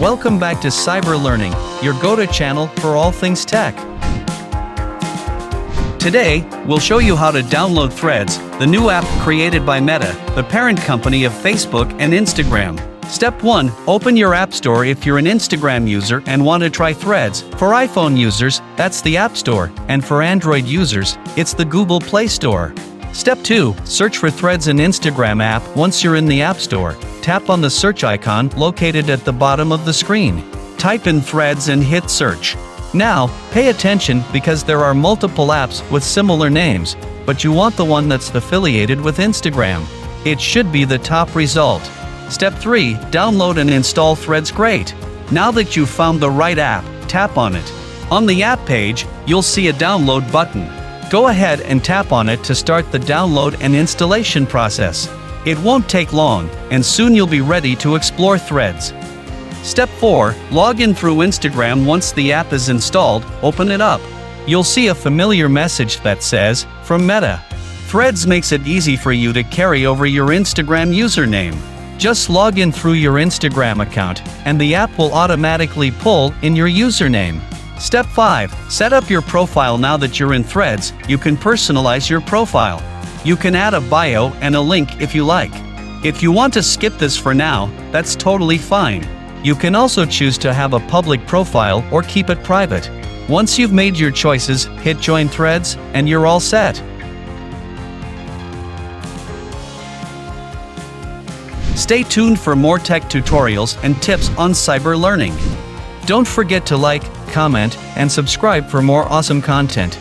Welcome back to Cyber Learning, your go-to channel for all things tech. Today, we'll show you how to download Threads, the new app created by Meta, the parent company of Facebook and Instagram. Step 1. Open your App Store if you're an Instagram user and want to try Threads. For iPhone users, that's the App Store, and for Android users, it's the Google Play Store. Step 2. Search for Threads in Instagram app. Once you're in the App Store, tap on the search icon located at the bottom of the screen. Type in Threads and hit search. Now, pay attention because there are multiple apps with similar names, but you want the one that's affiliated with Instagram. It should be the top result. Step 3. Download and install Threads. Great! Now that you've found the right app, tap on it. On the app page, you'll see a download button. Go ahead and tap on it to start the download and installation process. It won't take long, and soon you'll be ready to explore Threads. Step 4. Log in through Instagram. Once the app is installed, open it up. You'll see a familiar message that says, "From Meta." Threads makes it easy for you to carry over your Instagram username. Just log in through your Instagram account, and the app will automatically pull in your username. Step 5. Set up your profile. Now that you're in Threads, you can personalize your profile. You can add a bio and a link if you like. If you want to skip this for now, that's totally fine. You can also choose to have a public profile or keep it private. Once you've made your choices, hit Join Threads, and you're all set. Stay tuned for more tech tutorials and tips on cyber learning. Don't forget to like, comment, and subscribe for more awesome content.